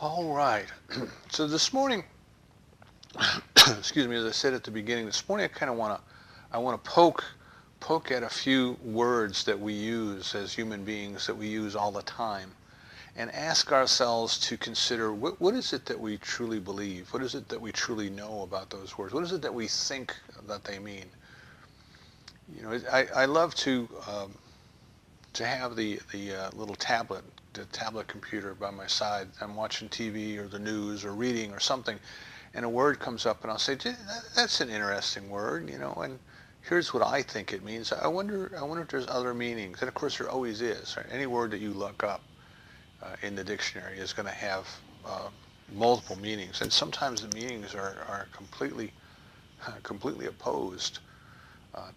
All right. So this morning, excuse me, as I said at the beginning, this morning I want to poke at a few words that we use as human beings that we use all the time, and ask ourselves to consider what is it that we truly believe? What is it that we truly know about those words? What is it that we think that they mean? You know, I love to have the little tablet, the tablet computer by my side. I'm watching TV or the news or reading or something, and a word comes up, and I'll say, "That's an interesting word," you know, and here's what I think it means. I wonder if there's other meanings, and of course there always is. Right? Any word that you look up in the dictionary is going to have multiple meanings, and sometimes the meanings are completely opposed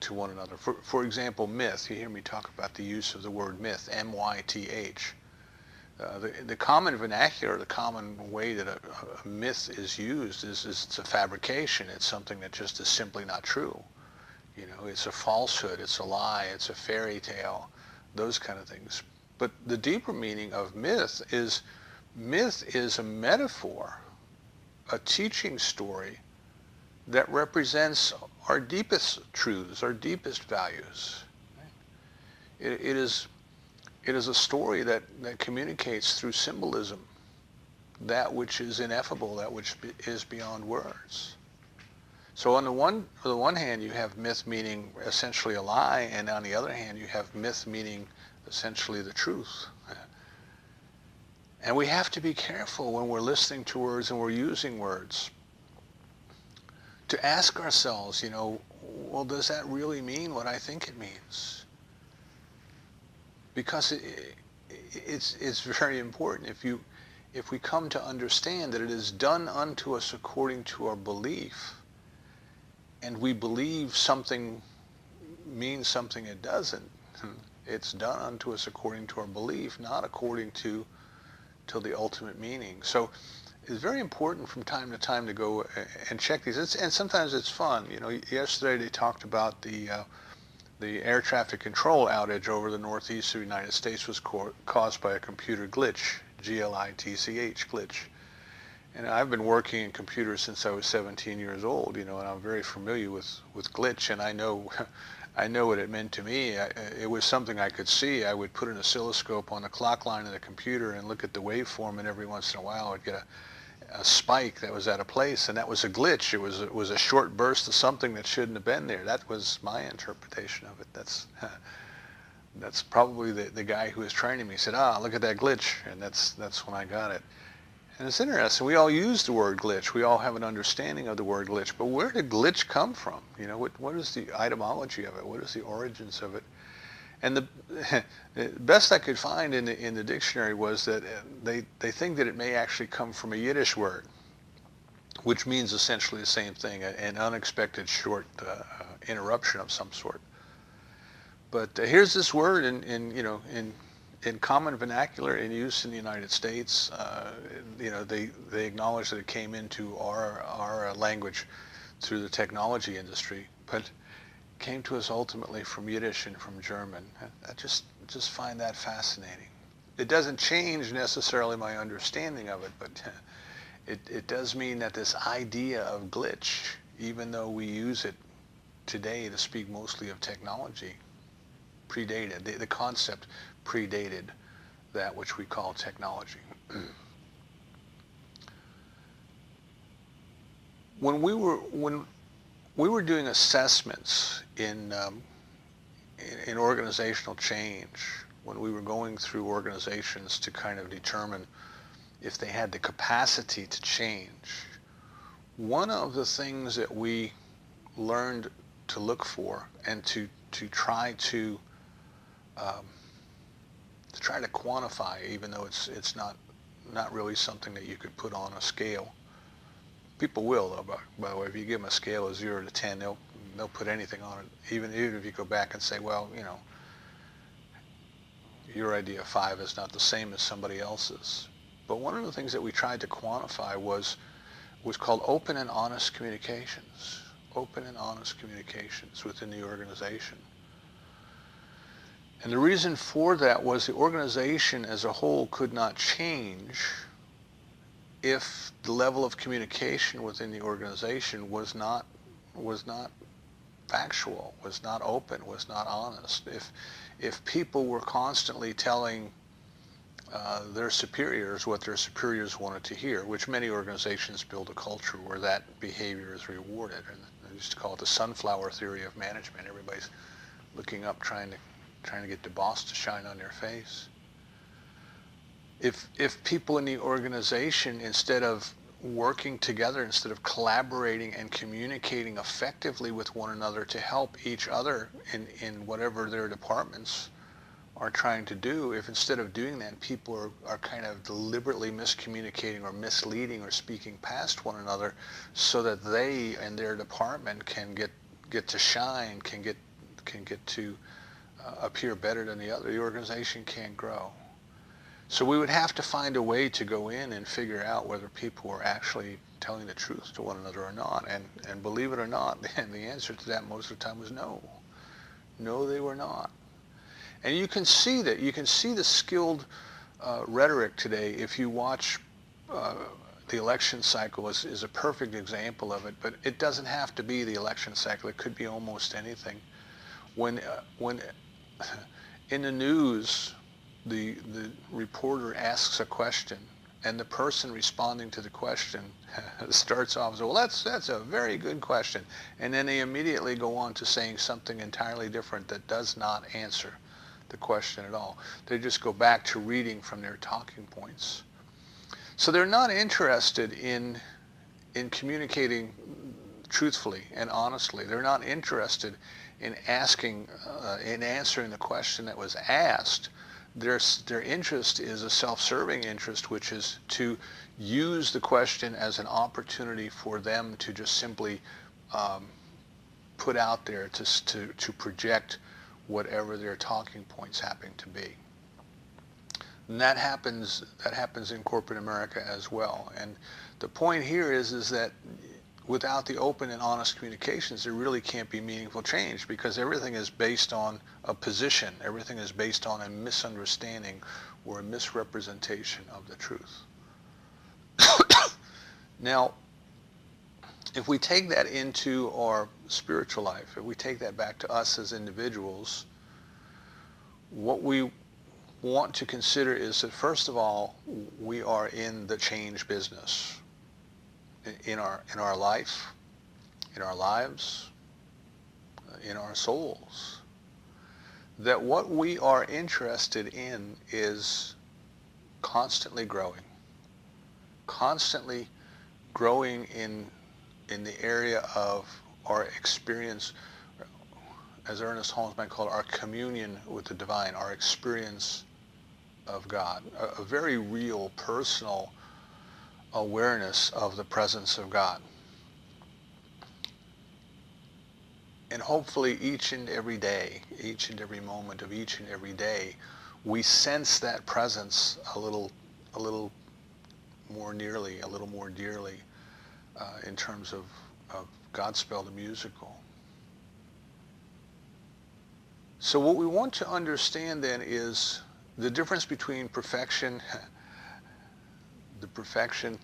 to one another. For example, myth. You hear me talk about the use of the word myth, M-Y-T-H. The common vernacular, the common way that a myth is used is it's a fabrication. It's something that just is simply not true. You know, it's a falsehood, it's a lie, it's a fairy tale, those kind of things. But the deeper meaning of myth is a metaphor, a teaching story that represents our deepest truths, our deepest values. It is a story that communicates through symbolism that which is ineffable, that which is beyond words. So on the one hand, you have myth meaning essentially a lie, and on the other hand, you have myth meaning essentially the truth. And we have to be careful when we're listening to words and we're using words to ask ourselves, you know, well, does that really mean what I think it means? Because it's very important. If we come to understand that it is done unto us according to our belief, and we believe something means something it doesn't, it's done unto us according to our belief, not according to the ultimate meaning. So it's very important from time to time to go and check these. And sometimes it's fun. You know, yesterday they talked about the air traffic control outage over the northeast of the United States was caused by a computer glitch, Glitch, glitch. And I've been working in computers since I was 17 years old, you know, and I'm very familiar with glitch, and I know I know what it meant to me. It was something I could see. I would put an oscilloscope on the clock line of the computer and look at the waveform, and every once in a while I'd get a spike that was out of place, and that was a glitch. It was a short burst of something that shouldn't have been there. That was my interpretation of it. That's probably the guy who was training me said, look at that glitch, and that's when I got it. And it's interesting. We all use the word glitch. We all have an understanding of the word glitch. But where did glitch come from? You know, what is the etymology of it? What is the origins of it? And the best I could find in the dictionary was that they think that it may actually come from a Yiddish word, which means essentially the same thing, an unexpected short interruption of some sort. But here's this word in common vernacular in use in the United States. You know, they acknowledge that it came into our language through the technology industry, but came to us ultimately from Yiddish and from German. I just find that fascinating. It doesn't change necessarily my understanding of it, but it does mean that this idea of glitch, even though we use it today to speak mostly of technology, predated, the concept predated that which we call technology. When we were doing assessments in organizational change, when we were going through organizations to kind of determine if they had the capacity to change, one of the things that we learned to look for and to try to quantify, even though it's not really something that you could put on a scale. People will, though, by the way. If you give them a scale of 0 to 10, they'll put anything on it, even if you go back and say, well, you know, your idea of 5 is not the same as somebody else's. But one of the things that we tried to quantify was called open and honest communications. Open and honest communications within the organization. And the reason for that was the organization as a whole could not change if the level of communication within the organization was not factual, was not open, was not honest. If people were constantly telling their superiors what their superiors wanted to hear, which many organizations build a culture where that behavior is rewarded, and I used to call it the sunflower theory of management. Everybody's looking up, trying to get the boss to shine on their face. If people in the organization, instead of working together, instead of collaborating and communicating effectively with one another to help each other in whatever their departments are trying to do, if instead of doing that, people are kind of deliberately miscommunicating or misleading or speaking past one another so that they and their department can get to shine, can get to appear better than the other, the organization can't grow. So we would have to find a way to go in and figure out whether people were actually telling the truth to one another or not. And believe it or not, and the answer to that most of the time was no. No, they were not. And you can see that. You can see the skilled rhetoric today if you watch the election cycle is a perfect example of it, but it doesn't have to be the election cycle. It could be almost anything. When in the news, the reporter asks a question, and the person responding to the question starts off as, well, that's a very good question, and then they immediately go on to saying something entirely different that does not answer the question at all. They just go back to reading from their talking points. So they're not interested in communicating truthfully and honestly. They're not interested in asking, in answering the question that was asked. Their interest is a self-serving interest, which is to use the question as an opportunity for them to just simply put out there to project whatever their talking points happen to be. And that happens in corporate America as well. And the point here is that without the open and honest communications, there really can't be meaningful change, because everything is based on a position. Everything is based on a misunderstanding or a misrepresentation of the truth. Now, if we take that into our spiritual life, if we take that back to us as individuals, what we want to consider is that, first of all, we are in the change business in our life, in our lives, in our souls. That what we are interested in is constantly growing in the area of our experience, as Ernest Holmes might call it, our communion with the divine, our experience of God, a very real, personal awareness of the presence of God. And hopefully each and every day, each and every moment of each and every day, we sense that presence a little more nearly, a little more dearly, in terms of Godspell the musical. So what we want to understand then is the difference between perfection, the perfection,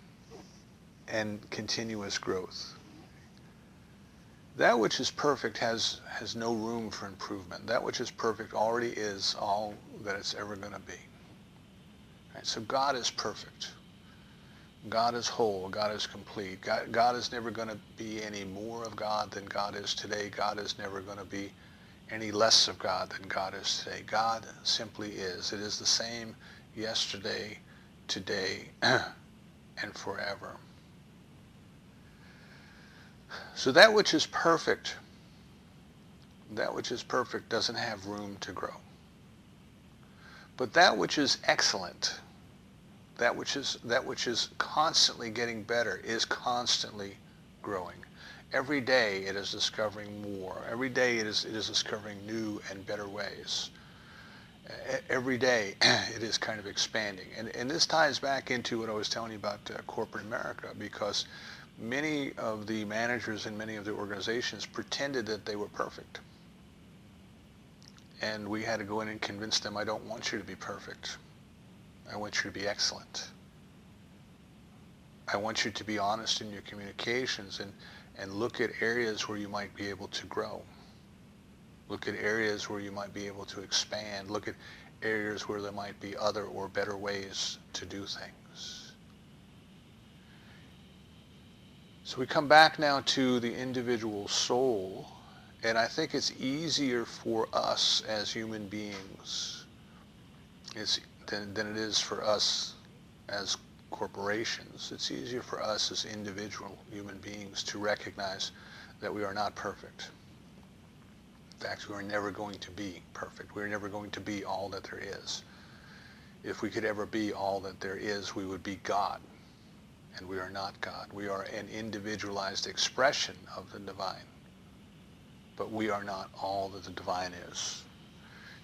and continuous growth. That which is perfect has no room for improvement. That which is perfect already is all that it's ever going to be. Right? So God is perfect. God is whole. God is complete. God is never going to be any more of God than God is today. God is never going to be any less of God than God is today. God simply is. It is the same yesterday, today, and forever. So that which is perfect doesn't have room to grow. But that which is excellent, that which is constantly getting better, is constantly growing. Every day it is discovering more. Every day it is discovering new and better ways. Every day it is kind of expanding. And this ties back into what I was telling you about corporate America, because many of the managers in many of the organizations pretended that they were perfect. And we had to go in and convince them, I don't want you to be perfect. I want you to be excellent. I want you to be honest in your communications and look at areas where you might be able to grow. Look at areas where you might be able to expand. Look at areas where there might be other or better ways to do things. So we come back now to the individual soul, and I think it's easier for us as human beings than it is for us as corporations. It's easier for us as individual human beings to recognize that we are not perfect. In fact, we are never going to be perfect. We're never going to be all that there is. If we could ever be all that there is, we would be God. And we are not God. We are an individualized expression of the divine. But we are not all that the divine is.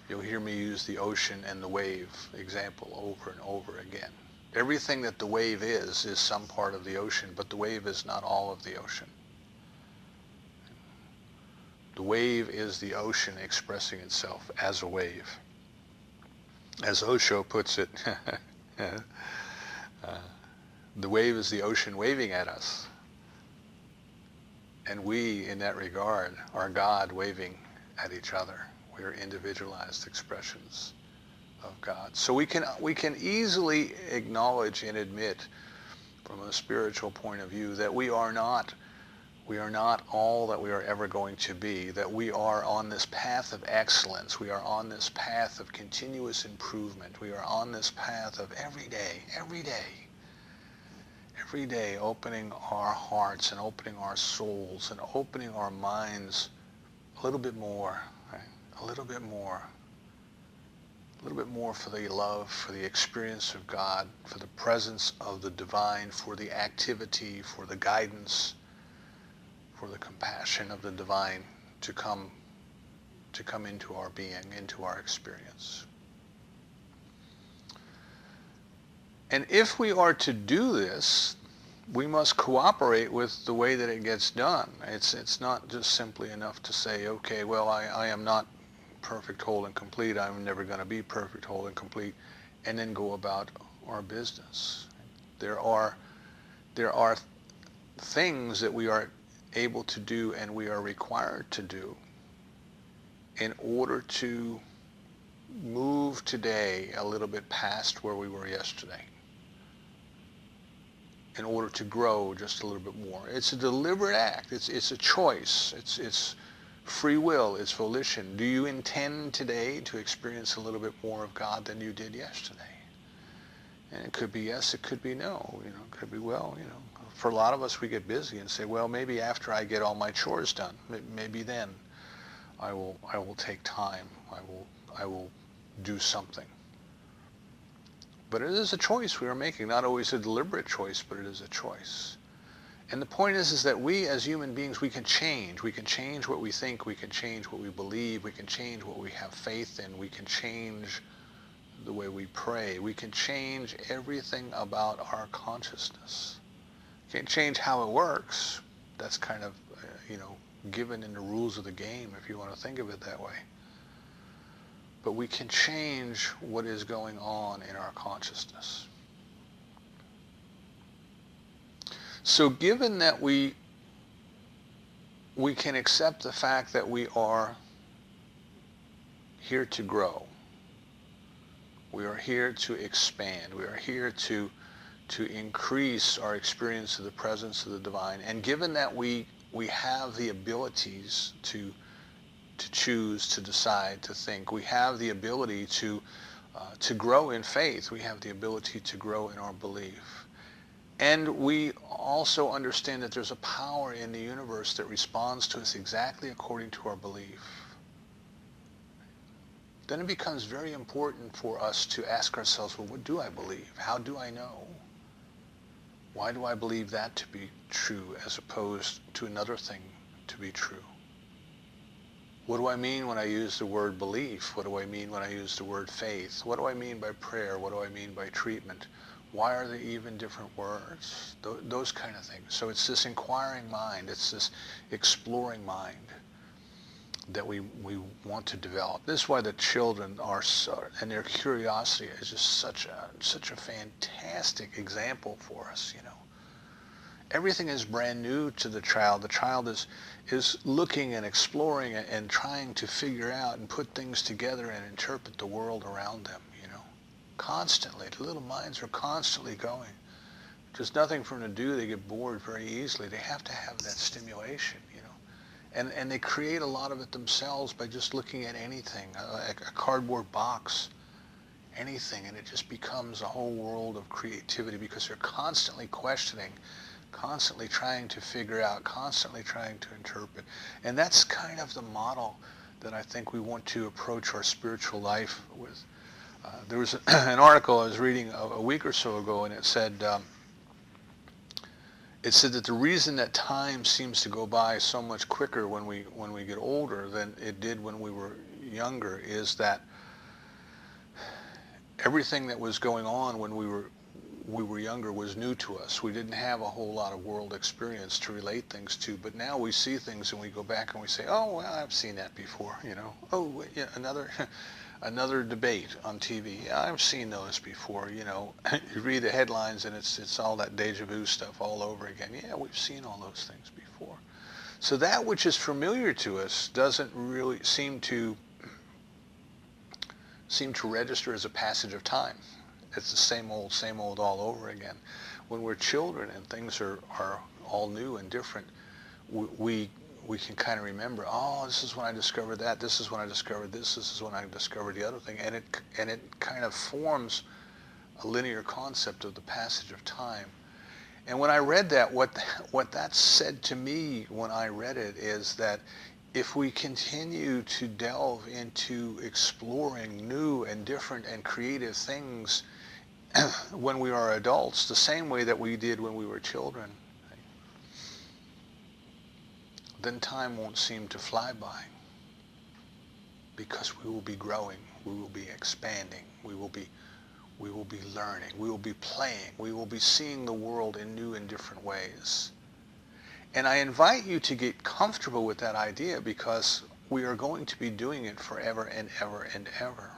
You'll hear me use the ocean and the wave example over and over again. Everything that the wave is some part of the ocean, but the wave is not all of the ocean. The wave is the ocean expressing itself as a wave. As Osho puts it, the wave is the ocean waving at us. And we, in that regard, are God waving at each other. We are individualized expressions of God. So we can easily acknowledge and admit from a spiritual point of view that we are not all that we are ever going to be, that we are on this path of excellence. We are on this path of continuous improvement. We are on this path of every day opening our hearts and opening our souls and opening our minds a little bit more, right? A little bit more for the love, for the experience of God, for the presence of the divine, for the activity, for the guidance, for the compassion of the divine to come into our being, into our experience. And if we are to do this, we must cooperate with the way that it gets done. It's not just simply enough to say, okay, well, I am not perfect, whole, and complete. I'm never going to be perfect, whole, and complete, and then go about our business. There are things that we are able to do and we are required to do in order to move today a little bit past where we were yesterday, in order to grow just a little bit more. It's a deliberate act. It's a choice. It's free will. It's volition. Do you intend today to experience a little bit more of God than you did yesterday? And it could be yes, it could be no. It could be well. For a lot of us, we get busy and say, well, maybe after I get all my chores done, maybe then I will take time. I will do something. But it is a choice we are making, not always a deliberate choice, but it is a choice. And the point is that we as human beings, we can change. We can change what we think. We can change what we believe. We can change what we have faith in. We can change the way we pray. We can change everything about our consciousness. Can't change how it works. That's kind of, given in the rules of the game, if you want to think of it that way. But we can change what is going on in our consciousness. So given that we can accept the fact that we are here to grow, we are here to expand, we are here to increase our experience of the presence of the divine, and given that we have the abilities to choose, to decide, to think, we have the ability to grow in faith, we have the ability to grow in our belief. And we also understand that there's a power in the universe that responds to us exactly according to our belief. Then it becomes very important for us to ask ourselves, well, what do I believe? How do I know? Why do I believe that to be true as opposed to another thing to be true? What do I mean when I use the word belief? What do I mean when I use the word faith? What do I mean by prayer? What do I mean by treatment? Why are they even different words? Those kind of things. So it's this inquiring mind, it's this exploring mind that we want to develop. This is why the children are so, and their curiosity is just such a fantastic example for us, Everything is brand new to the child. The child is looking and exploring and trying to figure out and put things together and interpret the world around them, constantly. The little minds are constantly going. There's nothing for them to do. They get bored very easily. They have to have that stimulation, And they create a lot of it themselves by just looking at anything, a cardboard box, anything, and it just becomes a whole world of creativity because they're constantly questioning, constantly trying to figure out, constantly trying to interpret. And that's kind of the model that I think we want to approach our spiritual life with. There was an article I was reading a week or so ago, and it said that the reason that time seems to go by so much quicker when we get older than it did when we were younger is that everything that was going on when we were younger was new to us. We didn't have a whole lot of world experience to relate things to, but now we see things and we go back and we say, oh, well, I've seen that before, Oh, yeah, another debate on TV. Yeah, I've seen those before, You read the headlines and it's all that deja vu stuff all over again. Yeah, we've seen all those things before. So that which is familiar to us doesn't really seem to register as a passage of time. It's the same old all over again. When we're children and things are all new and different, we can kind of remember, oh, this is when I discovered that, this is when I discovered this is when I discovered the other thing, and it kind of forms a linear concept of the passage of time. And when I read that, what that said to me when I read it is that if we continue to delve into exploring new and different and creative things when we are adults, the same way that we did when we were children, then time won't seem to fly by because we will be growing, we will be expanding, we will be learning, we will be playing, we will be seeing the world in new and different ways. And I invite you to get comfortable with that idea because we are going to be doing it forever and ever and ever.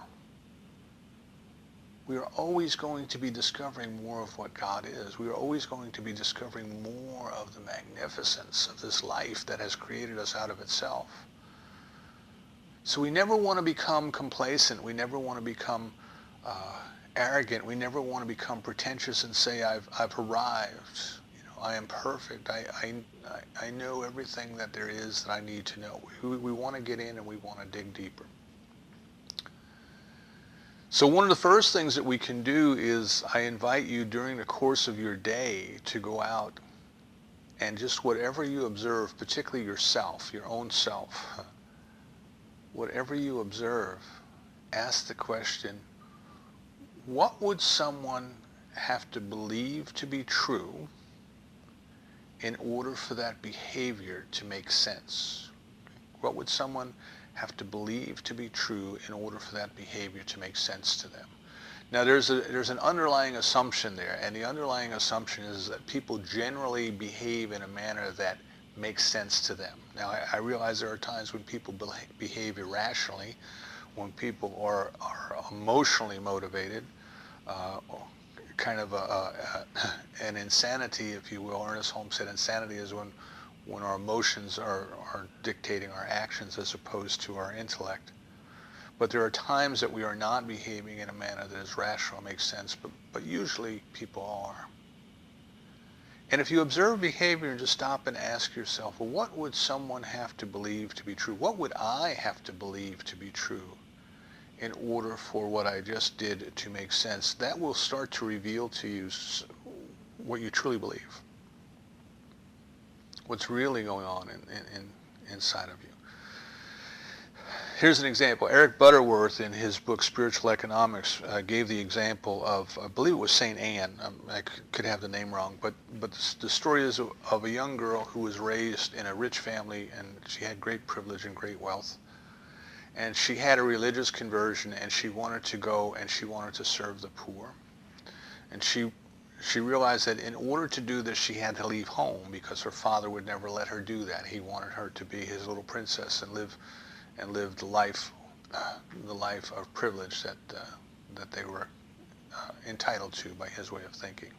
We are always going to be discovering more of what God is. We are always going to be discovering more of the magnificence of this life that has created us out of itself. So we never want to become complacent. We never want to become arrogant. We never want to become pretentious and say, I've arrived. I am perfect. I know everything that there is that I need to know. We want to get in and we want to dig deeper. So one of the first things that we can do is I invite you during the course of your day to go out and just whatever you observe, particularly yourself, your own self, whatever you observe, ask the question, what would someone have to believe to be true in order for that behavior to make sense? What would someone have to believe to be true in order for that behavior to make sense to them? Now there's an underlying assumption there, and the underlying assumption is that people generally behave in a manner that makes sense to them. Now I realize there are times when people behave irrationally, when people are emotionally motivated, kind of an insanity, if you will. Ernest Holmes said insanity is when our emotions are dictating our actions as opposed to our intellect. But there are times that we are not behaving in a manner that is rational, makes sense, but usually people are. And if you observe behavior and just stop and ask yourself, well, what would someone have to believe to be true? What would I have to believe to be true in order for what I just did to make sense? That will start to reveal to you what you truly believe, what's really going on inside of you. Here's an example. Eric Butterworth, in his book Spiritual Economics, gave the example of, I believe it was St. Anne. I could have the name wrong, but the story is of a young girl who was raised in a rich family, and she had great privilege and great wealth. And she had a religious conversion, and she wanted to go and she wanted to serve the poor. And she realized that in order to do this, she had to leave home because her father would never let her do that. He wanted her to be his little princess and live the life of privilege that they were entitled to by his way of thinking.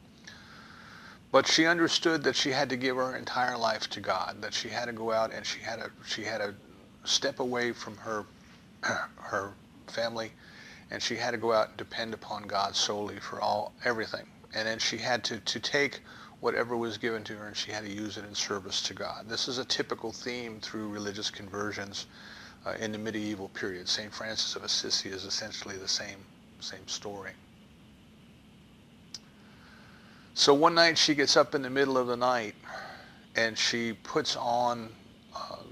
But she understood that she had to give her entire life to God, that she had to go out and she had to step away from her family, and she had to go out and depend upon God solely for everything. And then she had to take whatever was given to her and she had to use it in service to God. This is a typical theme through religious conversions in the medieval period. St. Francis of Assisi is essentially the same story. So one night she gets up in the middle of the night and she puts on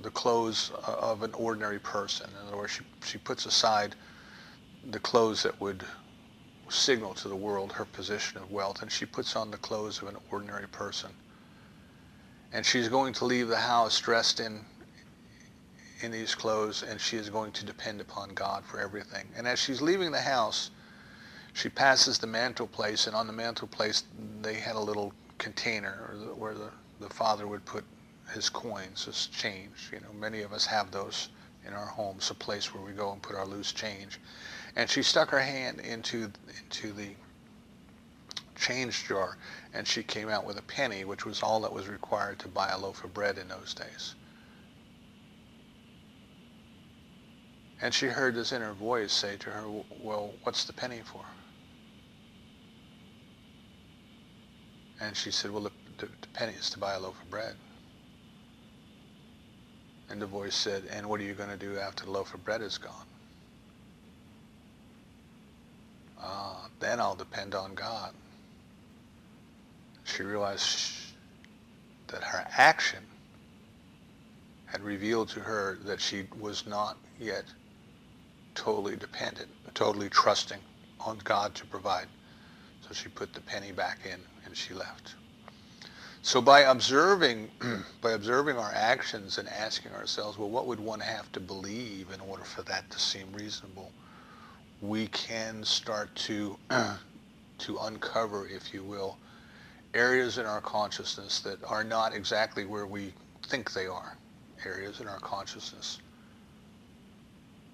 the clothes of an ordinary person. In other words, she puts aside the clothes that would signal to the world her position of wealth, and she puts on the clothes of an ordinary person. And she's going to leave the house dressed in these clothes, and she is going to depend upon God for everything. And as she's leaving the house, she passes the mantelpiece, and on the mantelpiece they had a little container where the father would put his coins, his change. You know, many of us have those in our homes, a place where we go and put our loose change. And she stuck her hand into the change jar, and she came out with a penny, which was all that was required to buy a loaf of bread in those days. And she heard this inner voice say to her, well, what's the penny for? And she said, well, the penny is to buy a loaf of bread. And the voice said, and what are you going to do after the loaf of bread is gone? Then I'll depend on God. She realized that her action had revealed to her that she was not yet totally dependent, totally trusting on God to provide. So she put the penny back in and she left. So by observing our actions and asking ourselves, well, what would one have to believe in order for that to seem reasonable, we can start to uncover, if you will, areas in our consciousness that are not exactly where we think they are, areas in our consciousness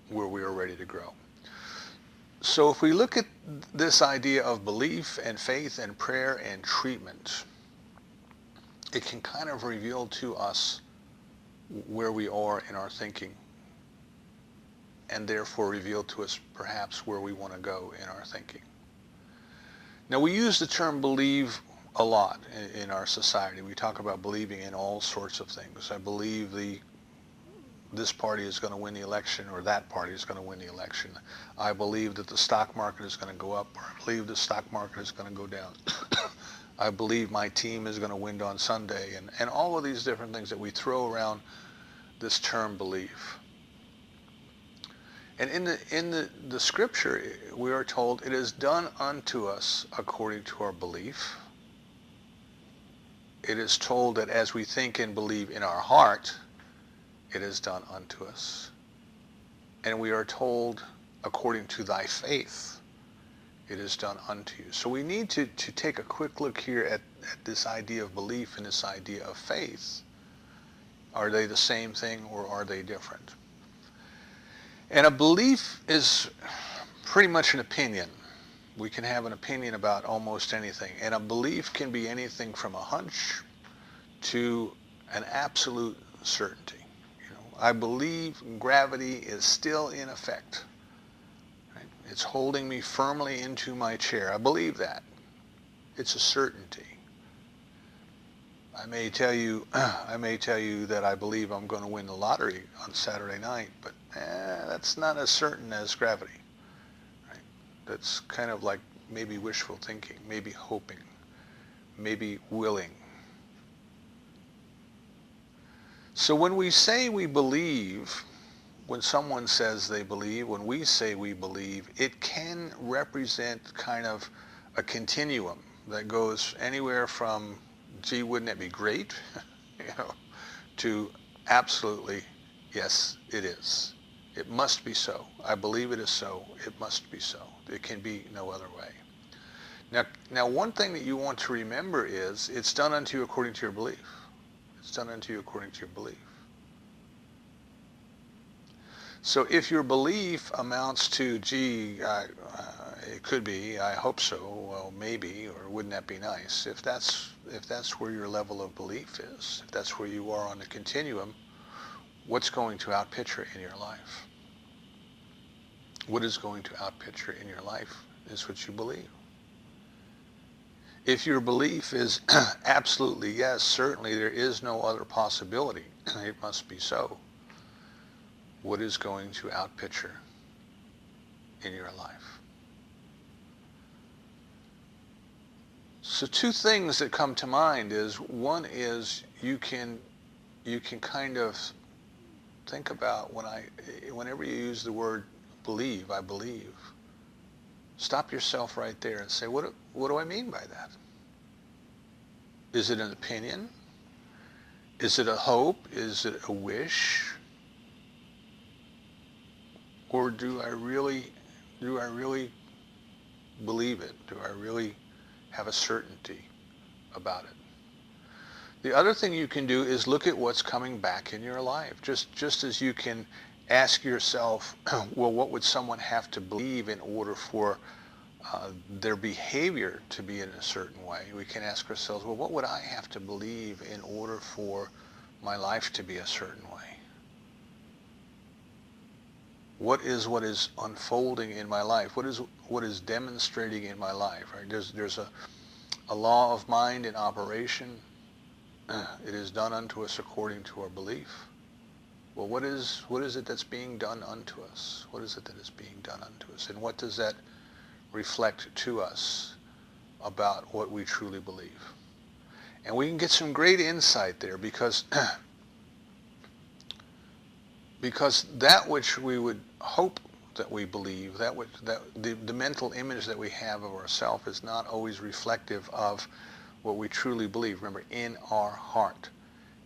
where we are ready to grow. So if we look at this idea of belief and faith and prayer and treatment, it can kind of reveal to us where we are in our thinking, and therefore reveal to us perhaps where we want to go in our thinking. Now, we use the term believe a lot in our society. We talk about believing in all sorts of things. I believe this party is going to win the election, or that party is going to win the election. I believe that the stock market is going to go up, or I believe the stock market is going to go down. I believe my team is going to win on Sunday, and all of these different things that we throw around this term belief. And in the scripture, we are told it is done unto us according to our belief. It is told that as we think and believe in our heart, it is done unto us. And we are told, according to thy faith, it is done unto you. So we need to take a quick look here at this idea of belief and this idea of faith. Are they the same thing, or are they different? And a belief is pretty much an opinion. We can have an opinion about almost anything. And a belief can be anything from a hunch to an absolute certainty. I believe gravity is still in effect. Right? It's holding me firmly into my chair. I believe that. It's a certainty. I may tell you that I believe I'm going to win the lottery on Saturday night, but that's not as certain as gravity. Right? That's kind of like maybe wishful thinking, maybe hoping, maybe willing. So when we say we believe, when someone says they believe, when we say we believe, it can represent kind of a continuum that goes anywhere from, gee, wouldn't it be great, to absolutely, yes, it is. It must be so. I believe it is so. It must be so. It can be no other way. Now, one thing that you want to remember is it's done unto you according to your belief. It's done unto you according to your belief. So if your belief amounts to, gee, it could be, I hope so, well, maybe, or wouldn't that be nice? If that's where your level of belief is, if that's where you are on the continuum, what's going to outpicture in your life? What is going to outpicture in your life is what you believe. If your belief is absolutely yes, certainly there is no other possibility, it must be so, what is going to outpicture in your life? So two things that come to mind is, one is you can kind of think about whenever you use the word believe, I believe, stop yourself right there and say, what do I mean by that? Is it an opinion? Is it a hope? Is it a wish? Or do I really believe it? Do I really have a certainty about it? The other thing you can do is look at what's coming back in your life. Just as you can ask yourself, well, what would someone have to believe in order for their behavior to be in a certain way? We can ask ourselves, well, what would I have to believe in order for my life to be a certain way? What is unfolding in my life? What is demonstrating in my life? Right? There's a law of mind in operation. It is done unto us according to our belief. Well, what is it that's being done unto us? What is it that is being done unto us? And what does that reflect to us about what we truly believe? And we can get some great insight there because that which we would hope that we believe, the mental image that we have of ourselves is not always reflective of what we truly believe. Remember, in our heart,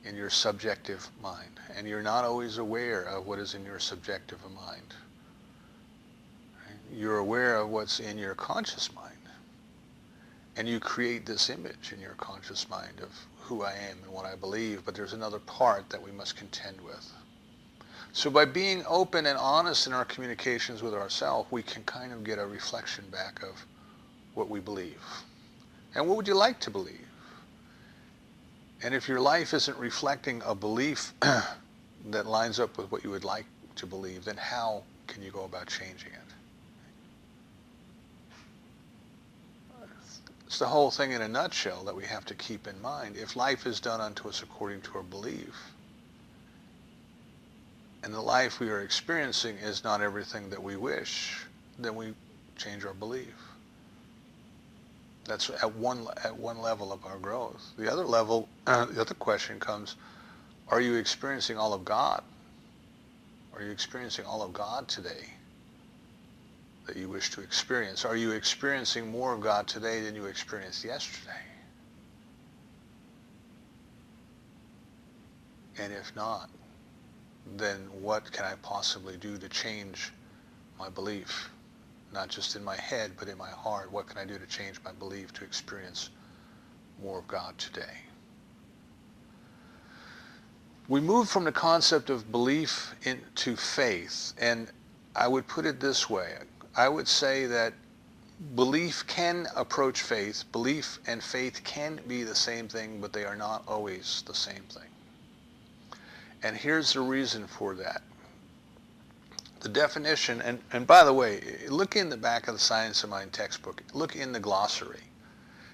in your subjective mind. And you're not always aware of what is in your subjective mind. Right? You're aware of what's in your conscious mind. And you create this image in your conscious mind of who I am and what I believe, but there's another part that we must contend with. So by being open and honest in our communications with ourselves, we can kind of get a reflection back of what we believe. And what would you like to believe? And if your life isn't reflecting a belief that lines up with what you would like to believe, then how can you go about changing it? It's the whole thing in a nutshell that we have to keep in mind. If life is done unto us according to our belief, and the life we are experiencing is not everything that we wish, then we change our belief. That's at one level of our growth. The other level, the other question comes, are you experiencing all of God? Are you experiencing all of God today that you wish to experience? Are you experiencing more of God today than you experienced yesterday? And if not, then what can I possibly do to change my belief? Not just in my head, but in my heart. What can I do to change my belief to experience more of God today? We move from the concept of belief into faith, and I would put it this way. I would say that belief can approach faith. Belief and faith can be the same thing, but they are not always the same thing. And here's the reason for that. The definition, and by the way, look in the back of the Science of Mind textbook. Look in the glossary.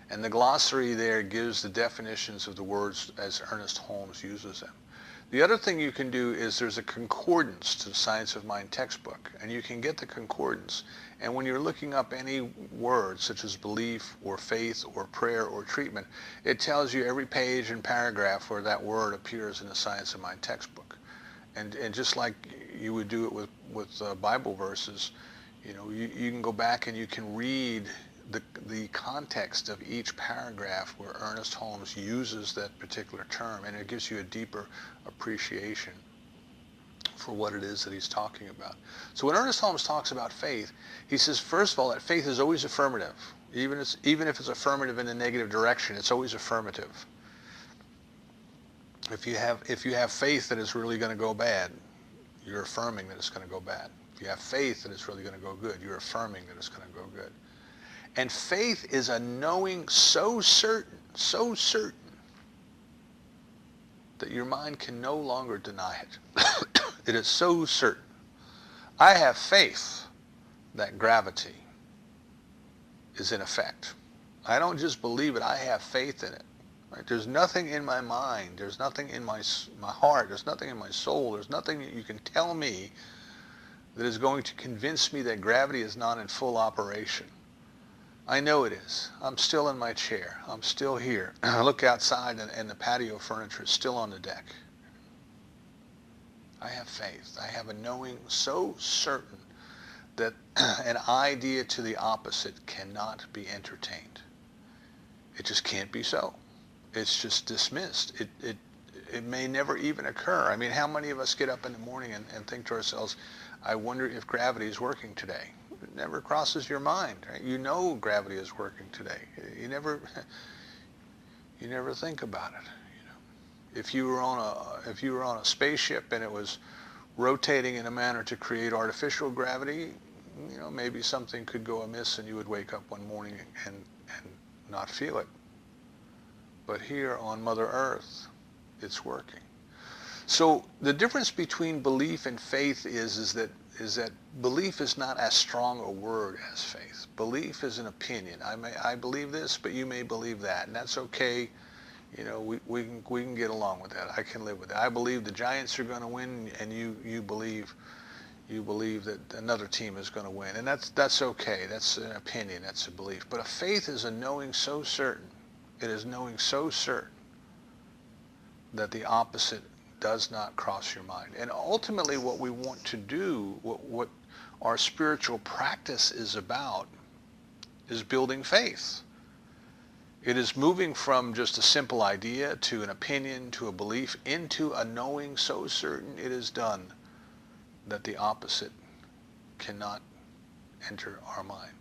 And the glossary there gives the definitions of the words as Ernest Holmes uses them. The other thing you can do is there's a concordance to the Science of Mind textbook, and you can get the concordance. And when you're looking up any word, such as belief or faith or prayer or treatment, it tells you every page and paragraph where that word appears in the Science of Mind textbook. And just like you would do it with Bible verses, you know, you can go back and you can read the context of each paragraph where Ernest Holmes uses that particular term, and it gives you a deeper appreciation for what it is that he's talking about. So when Ernest Holmes talks about faith, he says, first of all, that faith is always affirmative. Even if it's affirmative in a negative direction, it's always affirmative. If you have faith that it's really going to go bad, you're affirming that it's going to go bad. If you have faith that it's really going to go good, you're affirming that it's going to go good. And faith is a knowing so certain, that your mind can no longer deny it. It is so certain. I have faith that gravity is in effect. I don't just believe it, I have faith in it. Right? There's nothing in my mind, there's nothing in my heart, there's nothing in my soul, there's nothing that you can tell me that is going to convince me that gravity is not in full operation. I know it is. I'm still in my chair. I'm still here. I look outside and the patio furniture is still on the deck. I have faith. I have a knowing so certain that an idea to the opposite cannot be entertained. It just can't be so. It's just dismissed. It may never even occur. I mean, how many of us get up in the morning and think to ourselves, I wonder if gravity is working today? It never crosses your mind, right? You know gravity is working today. You never think about it. You know, if you were on a spaceship and it was rotating in a manner to create artificial gravity, you know, maybe something could go amiss and you would wake up one morning and not feel it. But here on Mother Earth, it's working. So the difference between belief and faith is that belief is not as strong a word as faith. Belief is an opinion. I believe this, but you may believe that, and that's okay. You know, we can get along with that. I can live with that. I believe the Giants are going to win, and you believe that another team is going to win, and that's okay. That's an opinion. That's a belief. But a faith is a knowing so certain. It is knowing so certain that the opposite does not cross your mind. And ultimately what we want to do, what our spiritual practice is about, is building faith. It is moving from just a simple idea to an opinion to a belief into a knowing so certain it is done that the opposite cannot enter our mind.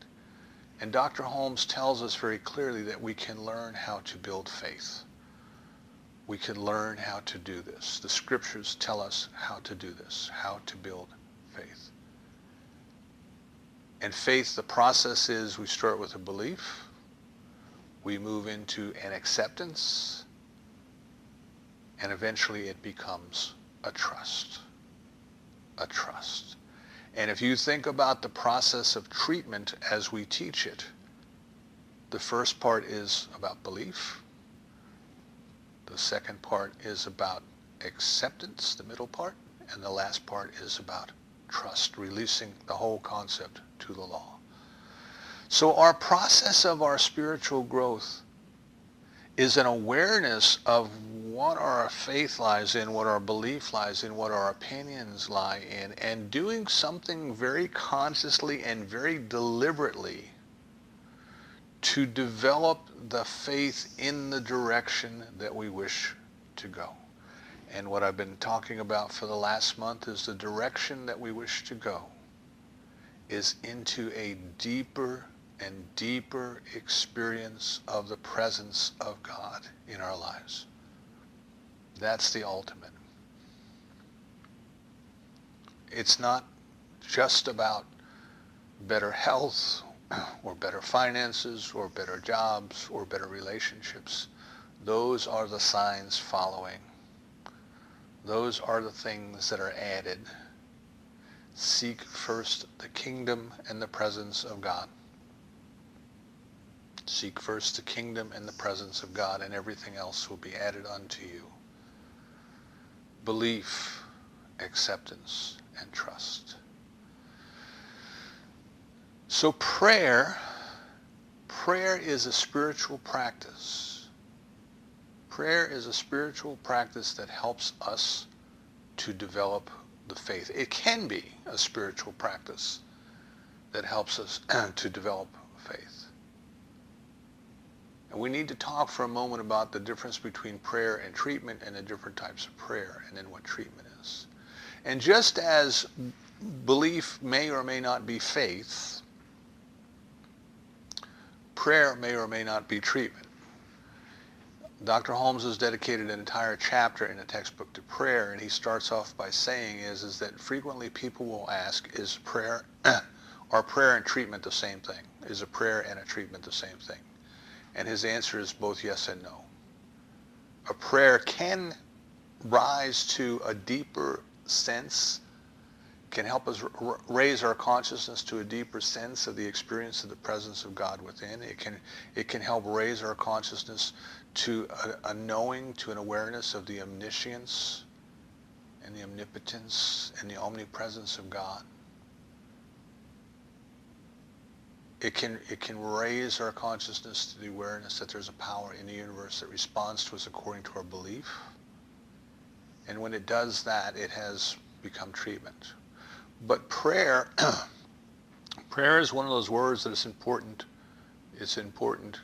And Dr. Holmes tells us very clearly that we can learn how to build faith. We can learn how to do this. The scriptures tell us how to do this, how to build faith. And faith, the process is we start with a belief, we move into an acceptance, and eventually it becomes a trust. A trust. And if you think about the process of treatment as we teach it, the first part is about belief. The second part is about acceptance, the middle part, and the last part is about trust, releasing the whole concept to the law. So our process of our spiritual growth is an awareness of what our faith lies in, what our belief lies in, what our opinions lie in, and doing something very consciously and very deliberately to develop the faith in the direction that we wish to go. And what I've been talking about for the last month is the direction that we wish to go is into a deeper and deeper experience of the presence of God in our lives. That's the ultimate. It's not just about better health or better finances or better jobs or better relationships. Those are the signs following. Those are the things that are added. Seek first the kingdom and the presence of God. Seek first the kingdom and the presence of God, and everything else will be added unto you. Belief, acceptance, and trust. So prayer is a spiritual practice. Prayer is a spiritual practice that helps us to develop the faith. It can be a spiritual practice that helps us to develop faith. And we need to talk for a moment about the difference between prayer and treatment and the different types of prayer and then what treatment is. And just as belief may or may not be faith, prayer may or may not be treatment. Dr. Holmes has dedicated an entire chapter in a textbook to prayer, and he starts off by saying is that frequently people will ask, is prayer, are prayer and treatment the same thing? Is a prayer and a treatment the same thing? And his answer is both yes and no. A prayer can rise to a deeper sense, can help us raise our consciousness to a deeper sense of the experience of the presence of God within. It can help raise our consciousness to a knowing, to an awareness of the omniscience and the omnipotence and the omnipresence of God. It can raise our consciousness to the awareness that there's a power in the universe that responds to us according to our belief. And when it does that, it has become treatment. But prayer, prayer is one of those words that it's important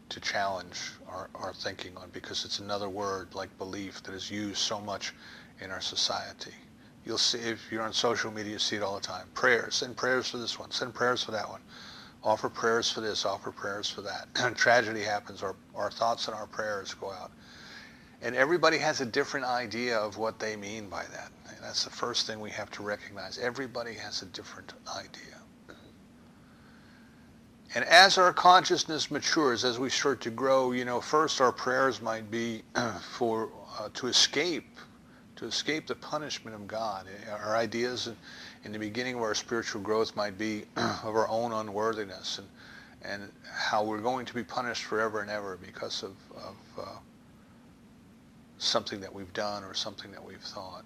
to challenge our thinking on, because it's another word like belief that is used so much in our society. You'll see, if you're on social media, you see it all the time. Prayers, send prayers for this one, send prayers for that one. Offer prayers for this, offer prayers for that. Tragedy happens, our thoughts and our prayers go out. And everybody has a different idea of what they mean by that. And that's the first thing we have to recognize. Everybody has a different idea. And as our consciousness matures, as we start to grow, first our prayers might be to escape the punishment of God. Our ideas in the beginning of our spiritual growth might be of our own unworthiness and how we're going to be punished forever and ever because of something that we've done or something that we've thought.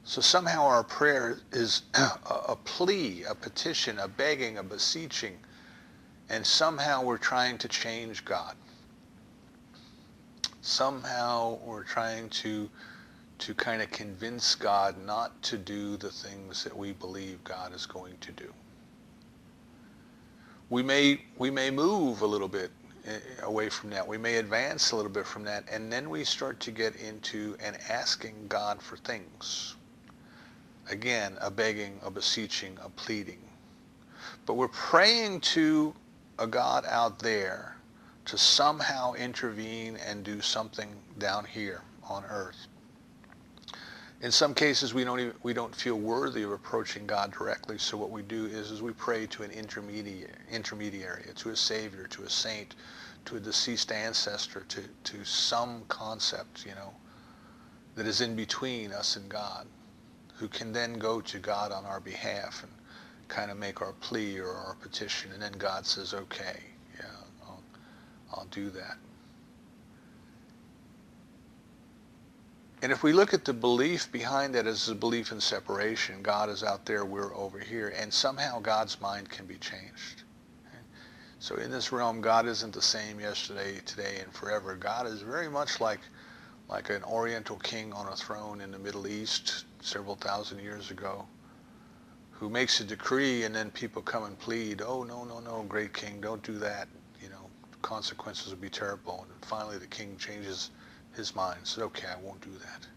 So somehow our prayer is a plea, a petition, a begging, a beseeching, and somehow we're trying to change God. Somehow we're trying to kind of convince God not to do the things that we believe God is going to do. We may move a little bit away from that. We may advance a little bit from that, and then we start to get into an asking God for things. Again, a begging, a beseeching, a pleading. But we're praying to a God out there to somehow intervene and do something down here on earth. In some cases, we don't feel worthy of approaching God directly, so what we do is we pray to an intermediary, to a savior, to a saint, to a deceased ancestor, to some concept, that is in between us and God, who can then go to God on our behalf and kind of make our plea or our petition, and then God says, okay, yeah, I'll do that. And if we look at the belief behind that as a belief in separation, God is out there, we're over here, and somehow God's mind can be changed. Okay? So in this realm, God isn't the same yesterday, today, and forever. God is very much like an oriental king on a throne in the Middle East several thousand years ago, who makes a decree and then people come and plead, oh, no, great king, don't do that. The consequences would be terrible. And finally the king changes his mind, said, okay, I won't do that.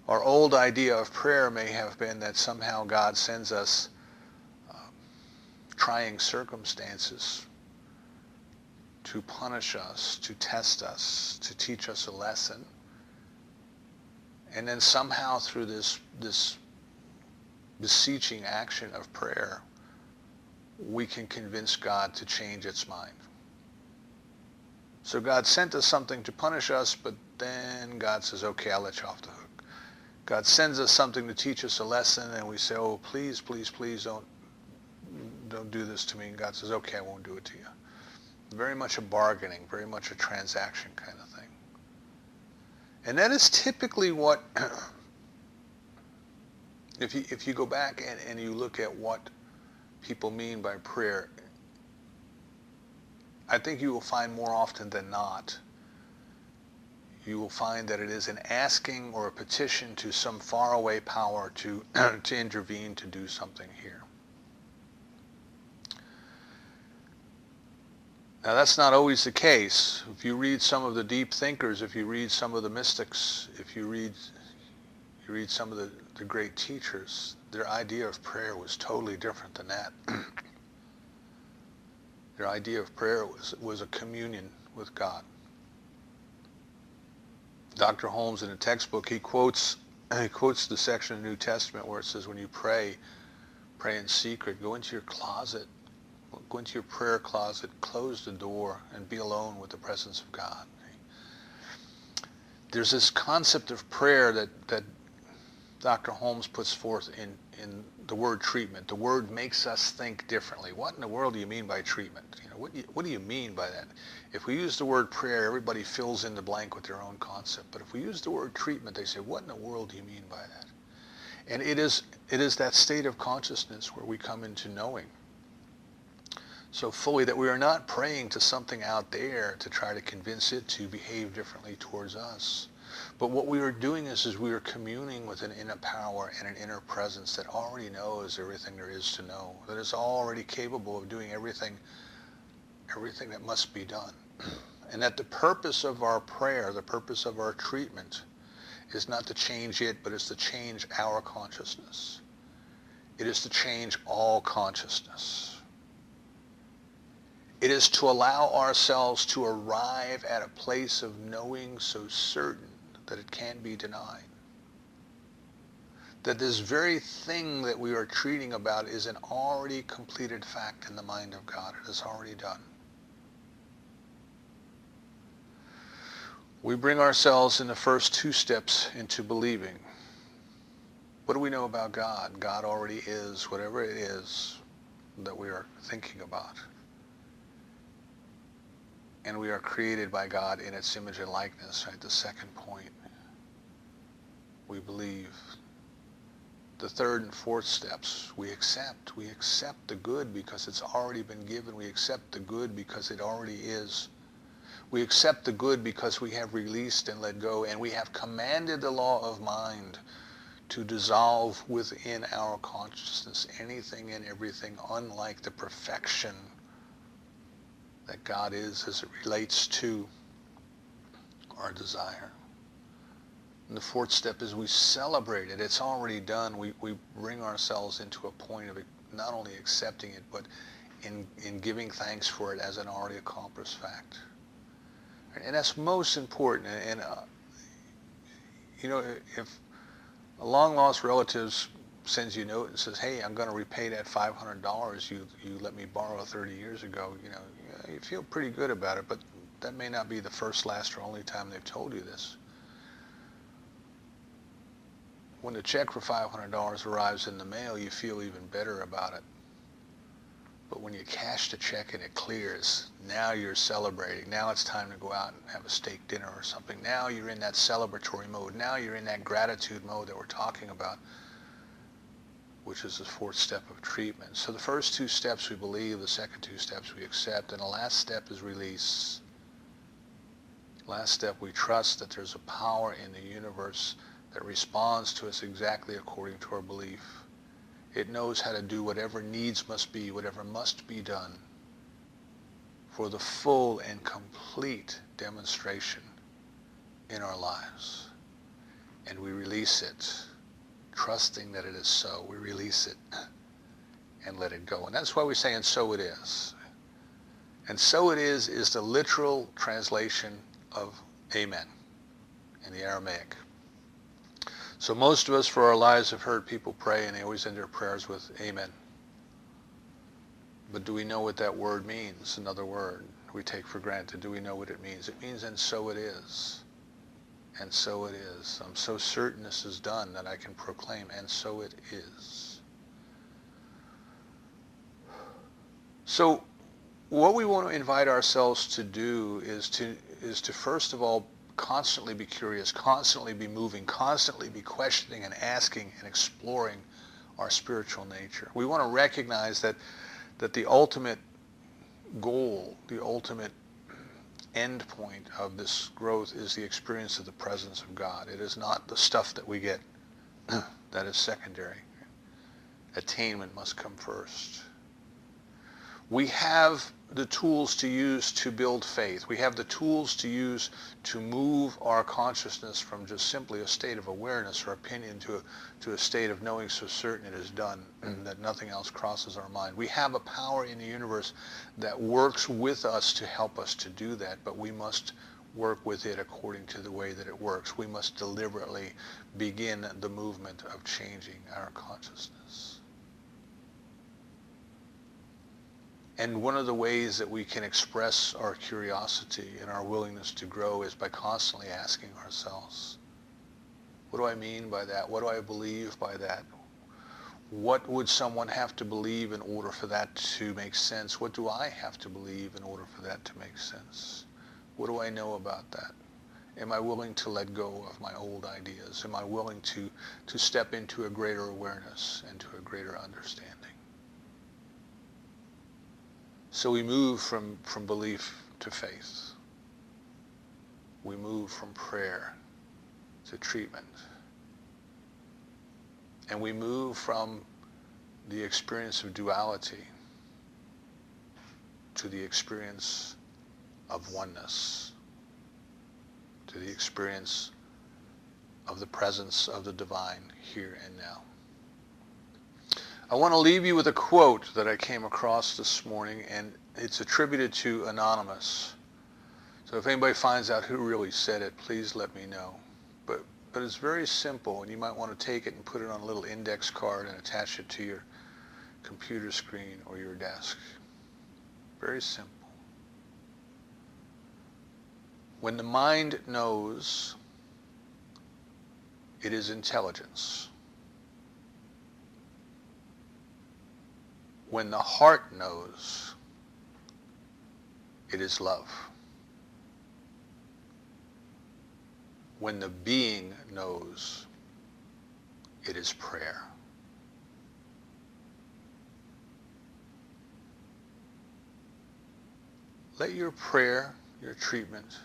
Our old idea of prayer may have been that somehow God sends us trying circumstances to punish us, to test us, to teach us a lesson. And then somehow through this beseeching action of prayer, we can convince God to change its mind. So God sent us something to punish us, but then God says, okay, I'll let you off the hook. God sends us something to teach us a lesson, and we say, oh, please, please, please don't do this to me. And God says, okay, I won't do it to you. Very much a bargaining, very much a transaction kind of thing. And that is typically what, if you go back and you look at what people mean by prayer, I think you will find more often than not, you will find that it is an asking or a petition to some faraway power to intervene, to do something here. Now that's not always the case. If you read some of the deep thinkers, if you read some of the mystics, if you read some of the great teachers, their idea of prayer was totally different than that. Their idea of prayer was a communion with God. Dr. Holmes in a textbook, he quotes the section of the New Testament where it says, when you pray in secret, go into your closet, go into your prayer closet, close the door, and be alone with the presence of God. There's this concept of prayer that Dr. Holmes puts forth in the word treatment. The word makes us think differently. What in the world do you mean by treatment? What do you mean by that? If we use the word prayer, everybody fills in the blank with their own concept. But if we use the word treatment, they say, what in the world do you mean by that? And it is that state of consciousness where we come into knowing so fully that we are not praying to something out there to try to convince it to behave differently towards us. But what we are doing is we are communing with an inner power and an inner presence that already knows everything there is to know, that is already capable of doing everything that must be done. And that the purpose of our prayer, the purpose of our treatment, is not to change it, but it's to change our consciousness. It is to change all consciousness. It is to allow ourselves to arrive at a place of knowing so certain that it can't be denied. That this very thing that we are treating about is an already completed fact in the mind of God. It is already done. We bring ourselves in the first two steps into believing. What do we know about God? God already is whatever it is that we are thinking about. And we are created by God in its image and likeness, right? The second point. We believe. The third and fourth steps, we accept. We accept the good because it's already been given. We accept the good because it already is. We accept the good because we have released and let go, and we have commanded the law of mind to dissolve within our consciousness anything and everything unlike the perfection that God is as it relates to our desire. And the fourth step is we celebrate it. It's already done. We bring ourselves into a point of not only accepting it, but in giving thanks for it as an already accomplished fact. And that's most important. And if a long-lost relative sends you a note and says, hey, I'm going to repay that $500 you let me borrow 30 years ago, you feel pretty good about it, but that may not be the first, last, or only time they've told you this. When the check for $500 arrives in the mail, you feel even better about it. But when you cash the check and it clears, now you're celebrating. Now it's time to go out and have a steak dinner or something. Now you're in that celebratory mode. Now you're in that gratitude mode that we're talking about, which is the fourth step of treatment. So the first two steps we believe, the second two steps we accept, and the last step is release. Last step, we trust that there's a power in the universe that responds to us exactly according to our belief. It knows how to do whatever needs must be, whatever must be done for the full and complete demonstration in our lives. And we release it, trusting that it is so. We release it and let it go. And that's why we say, and so it is. And so it is the literal translation of amen in the Aramaic. So most of us for our lives have heard people pray, and they always end their prayers with amen. But do we know what that word means? Another word we take for granted. Do we know what it means? It means, and so it is. And so it is. I'm so certain this is done that I can proclaim, and so it is. So what we want to invite ourselves to do is to first of all constantly be curious, constantly be moving, constantly be questioning and asking and exploring our spiritual nature. We want to recognize that the ultimate goal, the ultimate end point of this growth is the experience of the presence of God. It is not the stuff that we get. That is secondary. Attainment must come first. We have the tools to use to build faith. We have the tools to use to move our consciousness from just simply a state of awareness or opinion to a state of knowing so certain it is done and that nothing else crosses our mind. We have a power in the universe that works with us to help us to do that, but we must work with it according to the way that it works. We must deliberately begin the movement of changing our consciousness. And one of the ways that we can express our curiosity and our willingness to grow is by constantly asking ourselves, what do I mean by that? What do I believe by that? What would someone have to believe in order for that to make sense? What do I have to believe in order for that to make sense? What do I know about that? Am I willing to let go of my old ideas? Am I willing to step into a greater awareness and to a greater understanding? So we move from belief to faith. We move from prayer to treatment. And we move from the experience of duality to the experience of oneness, to the experience of the presence of the divine here and now. I want to leave you with a quote that I came across this morning, and it's attributed to Anonymous. So if anybody finds out who really said it, please let me know. But it's very simple, and you might want to take it and put it on a little index card and attach it to your computer screen or your desk. Very simple. When the mind knows, it is intelligence. When the heart knows, it is love. When the being knows, it is prayer. Let your prayer, your treatment,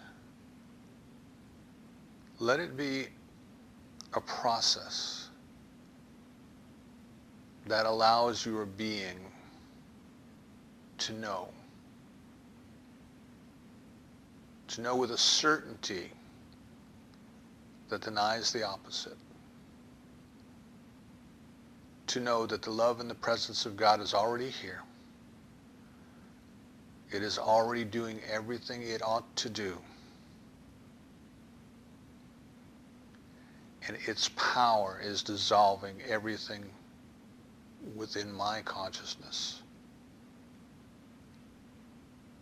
let it be a process that allows your being to know with a certainty that denies the opposite, to know that the love and the presence of God is already here. It is already doing everything it ought to do. And its power is dissolving everything within my consciousness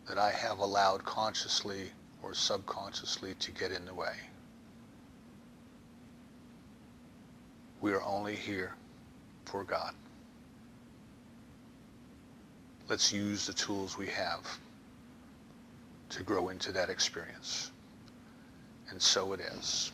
that I have allowed consciously or subconsciously to get in the way. We are only here for God. Let's use the tools we have to grow into that experience. And so it is.